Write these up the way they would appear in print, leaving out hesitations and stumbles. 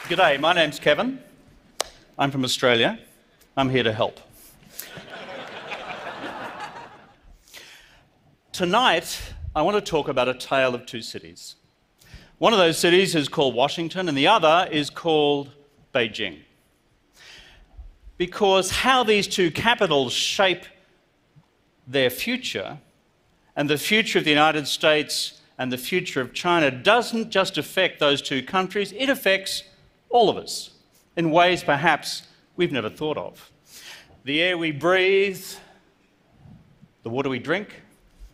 G'day, my name's Kevin. I'm from Australia. I'm here to help. Tonight, I want to talk about a tale of two cities. One of those cities is called Washington and the other is called Beijing. Because how these two capitals shape their future and the future of the United States and the future of China doesn't just affect those two countries, it affects all of us in ways perhaps we've never thought of. The air we breathe, the water we drink,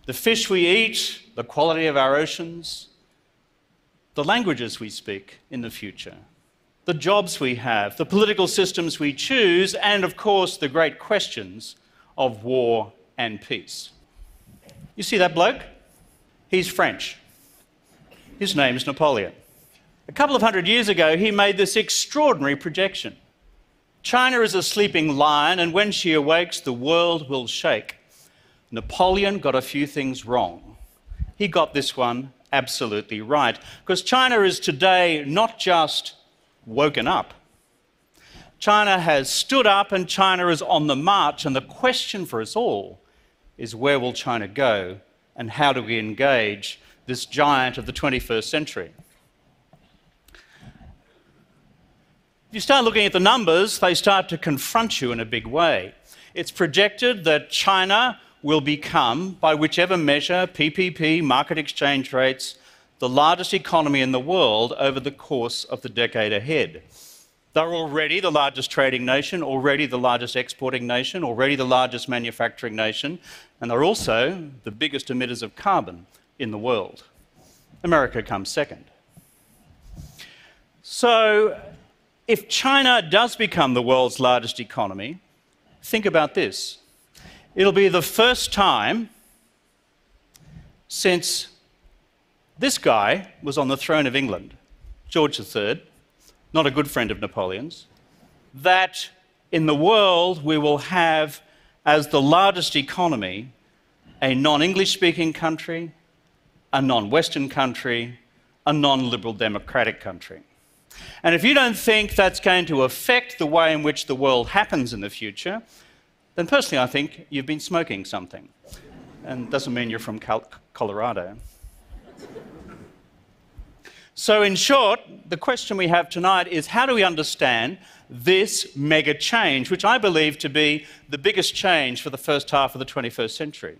the fish we eat, the quality of our oceans, the languages we speak in the future, the jobs we have, the political systems we choose, and of course the great questions of war and peace. You see that bloke? He's French. His name's Napoleon. A couple of hundred years ago, he made this extraordinary projection. China is a sleeping lion, and when she awakes, the world will shake. Napoleon got a few things wrong. He got this one absolutely right, because China is today not just woken up. China has stood up and China is on the march, and the question for us all is where will China go and how do we engage this giant of the 21st century? If you start looking at the numbers, they start to confront you in a big way. It's projected that China will become, by whichever measure, PPP, market exchange rates, the largest economy in the world over the course of the decade ahead. They're already the largest trading nation, already the largest exporting nation, already the largest manufacturing nation, and they're also the biggest emitters of carbon in the world. America comes second. So, if China does become the world's largest economy, think about this. It'll be the first time since this guy was on the throne of England, George III, not a good friend of Napoleon's, that in the world we will have as the largest economy a non-English speaking country, a non-Western country, a non-liberal democratic country. And if you don't think that's going to affect the way in which the world happens in the future, then personally I think you've been smoking something. And doesn't mean you're from Colorado. So in short, the question we have tonight is how do we understand this mega change, which I believe to be the biggest change for the first half of the 21st century?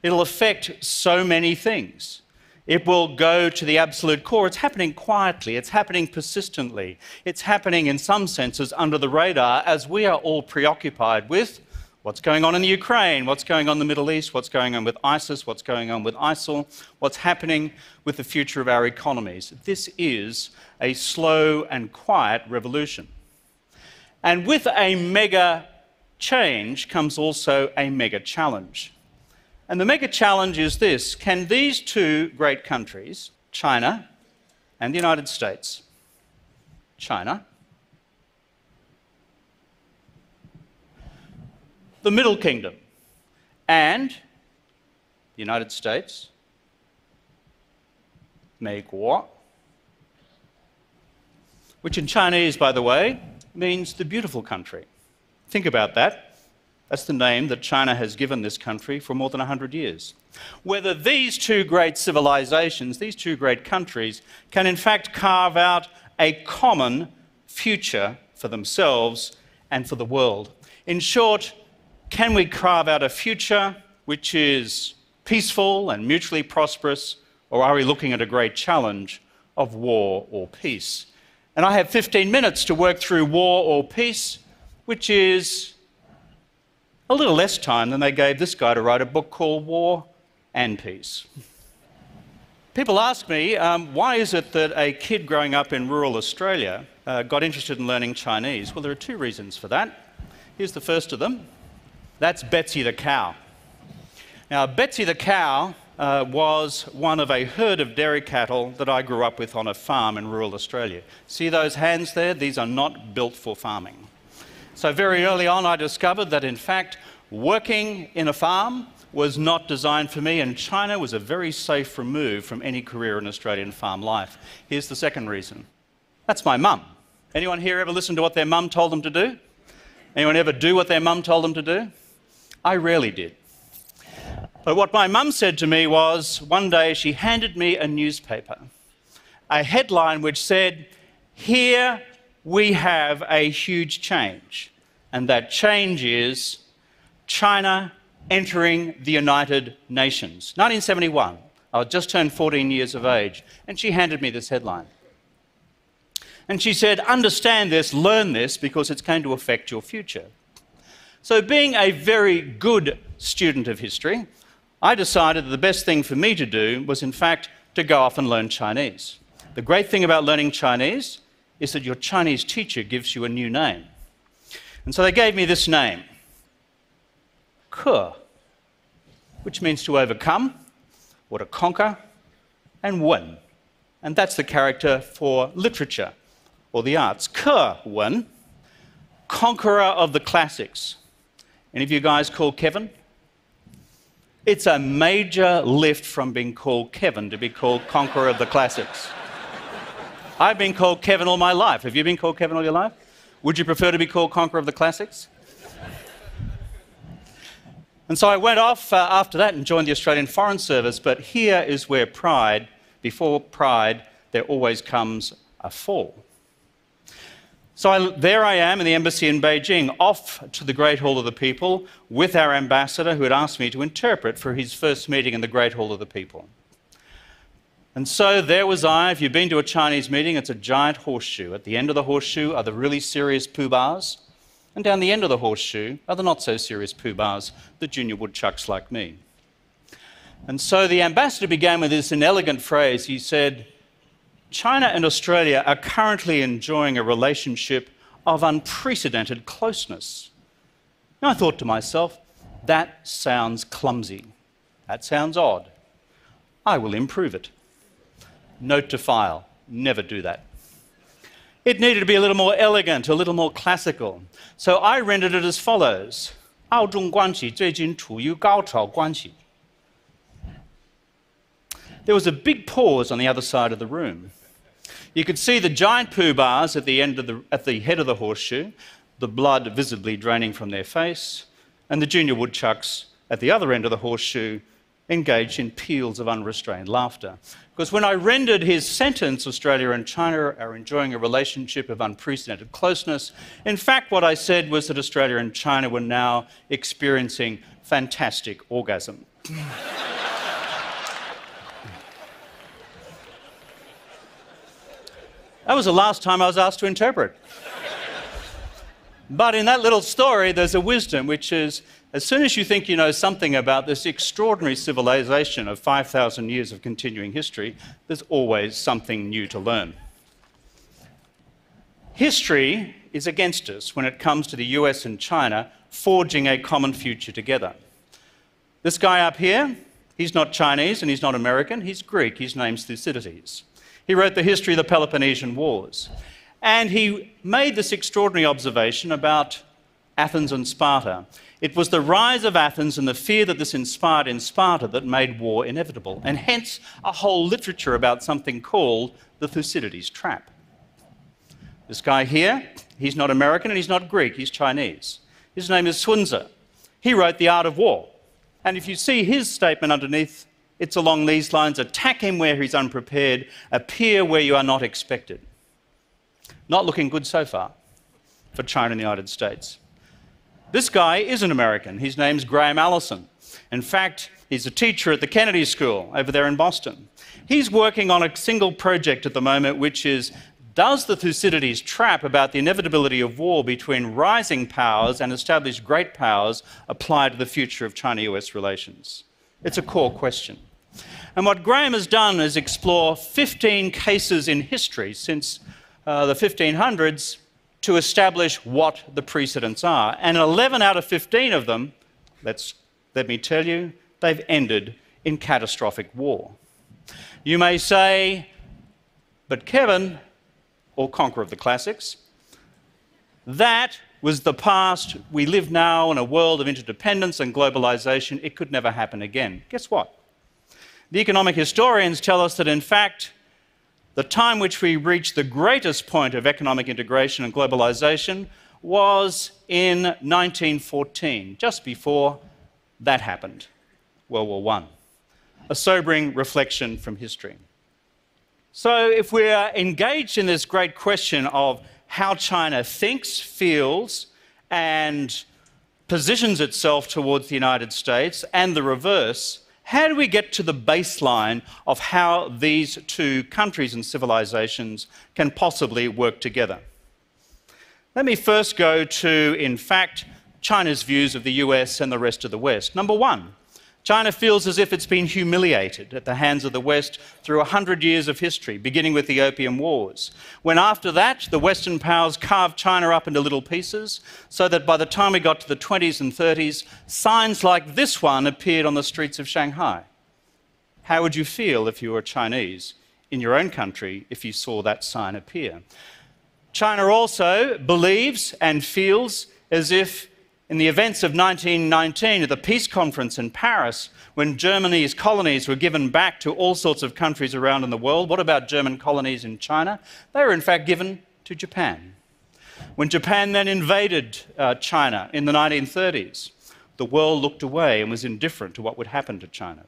It'll affect so many things. It will go to the absolute core. It's happening quietly, it's happening persistently, it's happening in some senses under the radar as we are all preoccupied with what's going on in the Ukraine, what's going on in the Middle East, what's going on with ISIS, what's going on with ISIL, what's happening with the future of our economies. This is a slow and quiet revolution. And with a mega change comes also a mega challenge. And the mega challenge is this: can these two great countries, China and the United States, China, the Middle Kingdom, and the United States, 美国, which in Chinese, by the way, means the beautiful country. Think about that. That's the name that China has given this country for more than 100 years. Whether these two great civilizations, these two great countries, can in fact carve out a common future for themselves and for the world. In short, can we carve out a future which is peaceful and mutually prosperous, or are we looking at a great challenge of war or peace? And I have 15 minutes to work through war or peace, which is a little less time than they gave this guy to write a book called War and Peace. People ask me, why is it that a kid growing up in rural Australia got interested in learning Chinese? Well, there are two reasons for that. Here's the first of them. That's Betsy the cow. Now, Betsy the cow was one of a herd of dairy cattle that I grew up with on a farm in rural Australia. See those hands there? These are not built for farming. So very early on I discovered that in fact working in a farm was not designed for me, and China was a very safe remove from any career in Australian farm life. Here's the second reason. That's my mum. Anyone here ever listen to what their mum told them to do? Anyone ever do what their mum told them to do? I rarely did. But what my mum said to me was, one day she handed me a newspaper, a headline which said, "Here we have a huge change, and that change is China entering the United Nations." 1971. I had just turned 14 years of age, and she handed me this headline. And she said, "Understand this, learn this, because it's going to affect your future." So being a very good student of history, I decided that the best thing for me to do was, in fact, to go off and learn Chinese. The great thing about learning Chinese is that your Chinese teacher gives you a new name. And so they gave me this name, Ke, which means to overcome, or to conquer, and Wen. And that's the character for literature, or the arts. Ke Wen, conqueror of the classics. Any of you guys called Kevin? It's a major lift from being called Kevin to be called conqueror of the classics. I've been called Kevin all my life. Have you been called Kevin all your life? Would you prefer to be called conqueror of the classics? And so I went off after that and joined the Australian Foreign Service, but here is where pride, before pride, there always comes a fall. So there I am in the embassy in Beijing, off to the Great Hall of the People with our ambassador who had asked me to interpret for his first meeting in the Great Hall of the People. And so there was I. If you've been to a Chinese meeting, it's a giant horseshoe. At the end of the horseshoe are the really serious poobahs, and down the end of the horseshoe are the not-so-serious poobahs, the junior woodchucks like me. And so the ambassador began with this inelegant phrase. He said, "China and Australia are currently enjoying a relationship of unprecedented closeness." Now I thought to myself, that sounds clumsy. That sounds odd. I will improve it. Note to file, never do that. It needed to be a little more elegant, a little more classical. So I rendered it as follows. 澳中关系最近处于高潮关系. There was a big pause on the other side of the room. You could see the giant poobahs at the head of the horseshoe, the blood visibly draining from their face, and the junior woodchucks at the other end of the horseshoe engaged in peals of unrestrained laughter. Because when I rendered his sentence, Australia and China are enjoying a relationship of unprecedented closeness, in fact what I said was that Australia and China were now experiencing fantastic orgasm. That was the last time I was asked to interpret. But in that little story, there's a wisdom, which is, as soon as you think you know something about this extraordinary civilization of 5,000 years of continuing history, there's always something new to learn. History is against us when it comes to the US and China forging a common future together. This guy up here, he's not Chinese and he's not American, he's Greek. His name's Thucydides. He wrote the history of the Peloponnesian Wars. And he made this extraordinary observation about Athens and Sparta. It was the rise of Athens and the fear that this inspired in Sparta that made war inevitable, and hence a whole literature about something called the Thucydides trap. This guy here, he's not American and he's not Greek, he's Chinese. His name is Sun Tzu. He wrote The Art of War. And if you see his statement underneath, it's along these lines: attack him where he's unprepared, appear where you are not expected. Not looking good so far for China and the United States. This guy is an American. His name's Graham Allison. In fact, he's a teacher at the Kennedy School over there in Boston. He's working on a single project at the moment, which is, does the Thucydides trap about the inevitability of war between rising powers and established great powers apply to the future of China-US relations? It's a core question. And what Graham has done is explore 15 cases in history since the 1500s to establish what the precedents are. And 11 out of 15 of them, let me tell you, they've ended in catastrophic war. You may say, but Kevin, or conqueror of the classics, that was the past. We live now in a world of interdependence and globalization. It could never happen again. Guess what? The economic historians tell us that, in fact, The time which we reached the greatest point of economic integration and globalization was in 1914, just before that happened, World War I. A sobering reflection from history. So if we are engaged in this great question of how China thinks, feels, and positions itself towards the United States, and the reverse, how do we get to the baseline of how these two countries and civilizations can possibly work together? Let me first go to, in fact, China's views of the US and the rest of the West. Number one, China feels as if it's been humiliated at the hands of the West through 100 years of history, beginning with the Opium Wars, when after that the Western powers carved China up into little pieces, so that by the time we got to the 20s and 30s, signs like this one appeared on the streets of Shanghai. How would you feel if you were Chinese in your own country if you saw that sign appear? China also believes and feels as if in the events of 1919 at the Peace Conference in Paris, when Germany's colonies were given back to all sorts of countries around in the world, what about German colonies in China? They were in fact given to Japan. When Japan then invaded China in the 1930s, the world looked away and was indifferent to what would happen to China.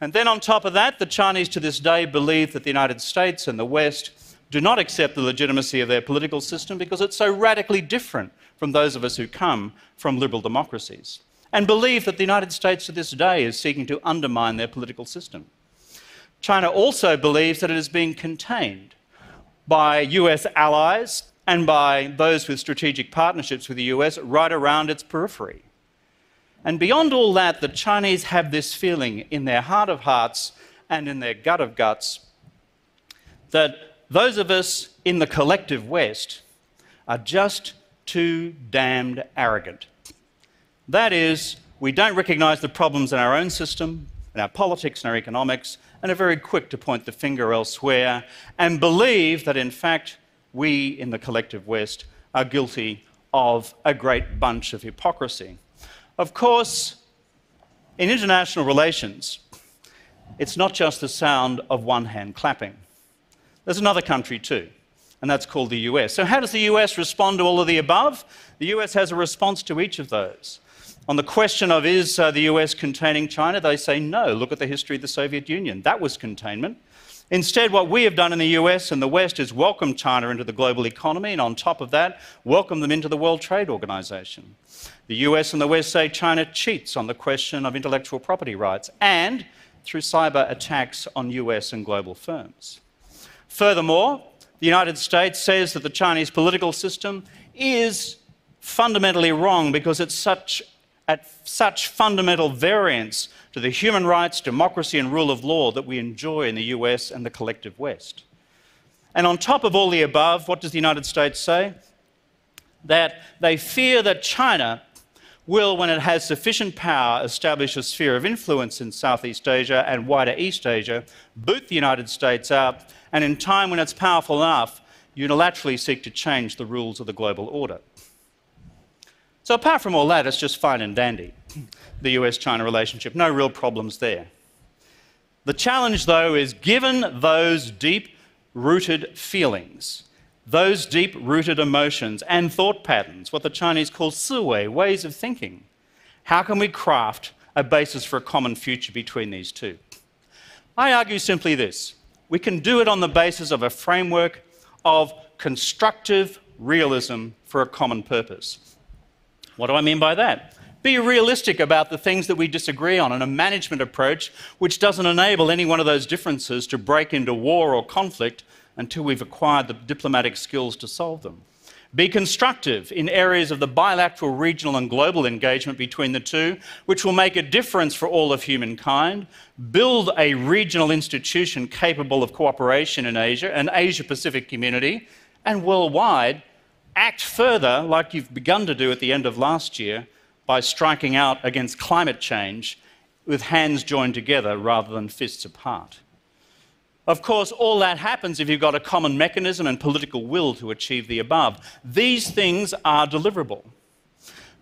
And then on top of that, the Chinese to this day believe that the United States and the West do not accept the legitimacy of their political system because it's so radically different from those of us who come from liberal democracies, and believe that the United States to this day is seeking to undermine their political system. China also believes that it is being contained by US allies and by those with strategic partnerships with the US right around its periphery. And beyond all that, the Chinese have this feeling in their heart of hearts and in their gut of guts that those of us in the collective West are just too damned arrogant. That is, we don't recognise the problems in our own system, in our politics and our economics, and are very quick to point the finger elsewhere and believe that, in fact, we in the collective West are guilty of a great bunch of hypocrisy. Of course, in international relations, it's not just the sound of one hand clapping. There's another country too, and that's called the US. So how does the US respond to all of the above? The US has a response to each of those. On the question of is the US containing China, they say no. Look at the history of the Soviet Union. That was containment. Instead, what we have done in the US and the West is welcome China into the global economy, and on top of that, welcome them into the World Trade Organization. The US and the West say China cheats on the question of intellectual property rights and through cyber attacks on US and global firms. Furthermore, the United States says that the Chinese political system is fundamentally wrong because it's at such fundamental variance to the human rights, democracy and rule of law that we enjoy in the US and the collective West. And on top of all the above, what does the United States say? That they fear that China will, when it has sufficient power, establish a sphere of influence in Southeast Asia and wider East Asia, boot the United States out, and in time when it's powerful enough, unilaterally seek to change the rules of the global order. So apart from all that, it's just fine and dandy, the US-China relationship. No real problems there. The challenge, though, is given those deep-rooted feelings, those deep-rooted emotions and thought patterns, what the Chinese call siwei, ways of thinking, how can we craft a basis for a common future between these two? I argue simply this. We can do it on the basis of a framework of constructive realism for a common purpose. What do I mean by that? Be realistic about the things that we disagree on, and a management approach which doesn't enable any one of those differences to break into war or conflict until we've acquired the diplomatic skills to solve them. Be constructive in areas of the bilateral, regional and global engagement between the two, which will make a difference for all of humankind. Build a regional institution capable of cooperation in Asia, an Asia-Pacific community, and worldwide. Act further, like you've begun to do at the end of last year, by striking out against climate change with hands joined together rather than fists apart. Of course, all that happens if you've got a common mechanism and political will to achieve the above. These things are deliverable.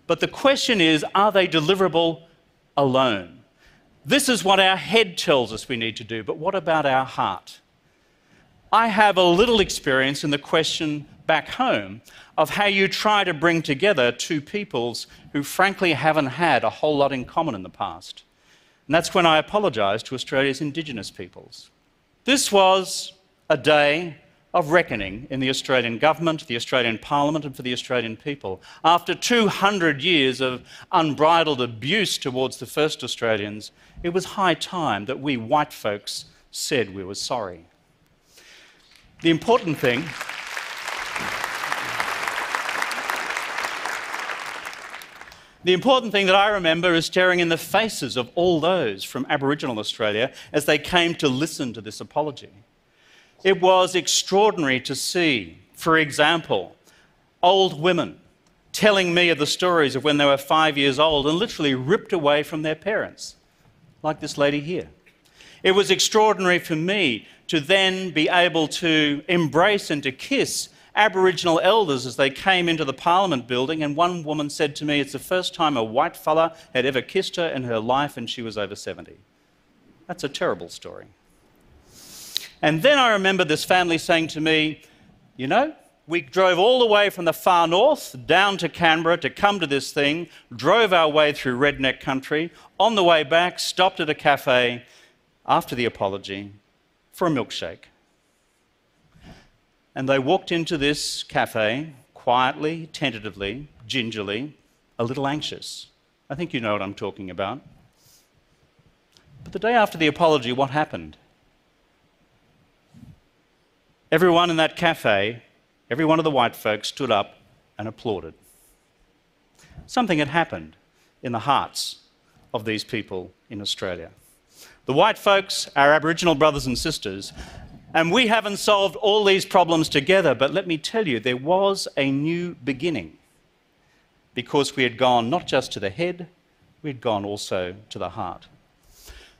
But the question is, are they deliverable alone? This is what our head tells us we need to do, but what about our heart? I have a little experience in the question back home of how you try to bring together two peoples who frankly haven't had a whole lot in common in the past. And that's when I apologised to Australia's Indigenous peoples. This was a day of reckoning in the Australian government, the Australian Parliament and for the Australian people. After 200 years of unbridled abuse towards the first Australians, it was high time that we white folks said we were sorry. The important thing that I remember is staring in the faces of all those from Aboriginal Australia as they came to listen to this apology. It was extraordinary to see, for example, old women telling me of the stories of when they were 5 years old and literally ripped away from their parents, like this lady here. It was extraordinary for me to then be able to embrace and to kiss Aboriginal elders as they came into the Parliament building, and one woman said to me, it's the first time a white fella had ever kissed her in her life and she was over 70. That's a terrible story. And then I remember this family saying to me, you know, we drove all the way from the far north down to Canberra to come to this thing, drove our way through redneck country, on the way back stopped at a cafe after the apology for a milkshake. And they walked into this cafe quietly, tentatively, gingerly, a little anxious. I think you know what I'm talking about. But the day after the apology, what happened? Everyone in that cafe, every one of the white folks stood up and applauded. Something had happened in the hearts of these people in Australia. The white folks, our Aboriginal brothers and sisters, and we haven't solved all these problems together, but let me tell you, there was a new beginning because we had gone not just to the head, we had gone also to the heart.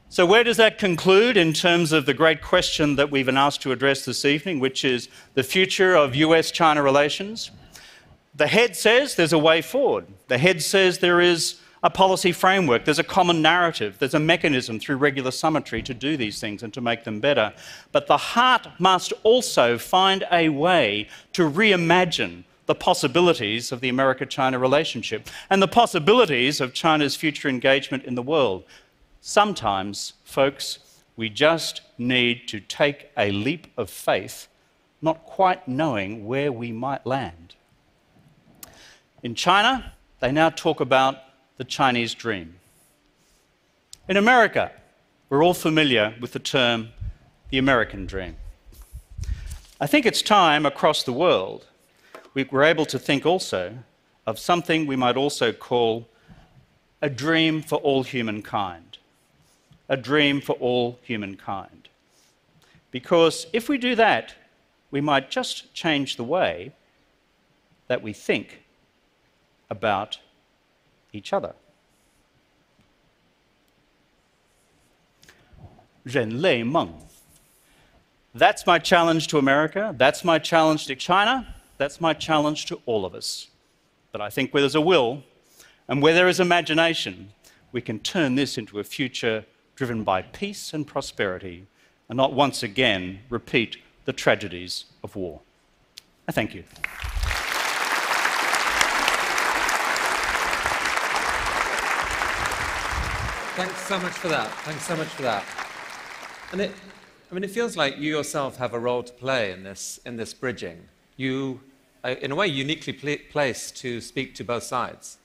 So where does that conclude in terms of the great question that we've been asked to address this evening, which is the future of US-China relations? The head says there's a way forward. The head says there is a policy framework, there's a common narrative, there's a mechanism through regular summitry to do these things and to make them better. But the heart must also find a way to reimagine the possibilities of the America-China relationship and the possibilities of China's future engagement in the world. Sometimes, folks, we just need to take a leap of faith, not quite knowing where we might land. In China, they now talk about the Chinese dream. In America, we're all familiar with the term the American dream. I think it's time across the world we're able to think also of something we might also call a dream for all humankind. A dream for all humankind. Because if we do that, we might just change the way that we think about each other. 人类梦. That's my challenge to America, that's my challenge to China, that's my challenge to all of us. But I think where there's a will and where there is imagination, we can turn this into a future driven by peace and prosperity and not once again repeat the tragedies of war. I thank you. Thanks so much for that. Thanks so much for that. And it feels like you yourself have a role to play in this bridging. You, in a way, uniquely placed to speak to both sides.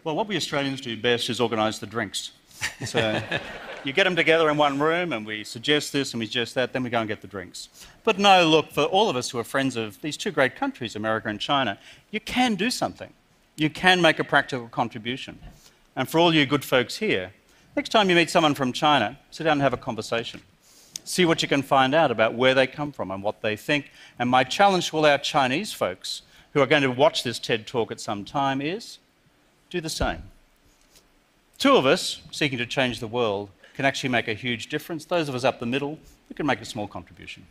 Well, what we Australians do best is organise the drinks. So you get them together in one room and we suggest this and we suggest that, then we go and get the drinks. But no, look, for all of us who are friends of these two great countries, America and China, you can do something. You can make a practical contribution. And for all you good folks here, next time you meet someone from China, sit down and have a conversation. See what you can find out about where they come from and what they think. And my challenge to all our Chinese folks who are going to watch this TED Talk at some time is do the same. Two of us seeking to change the world can actually make a huge difference. Those of us up the middle, we can make a small contribution.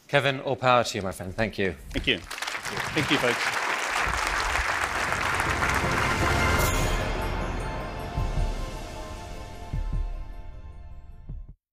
Kevin, all power to you, my friend. Thank you. Thank you. Thank you, folks.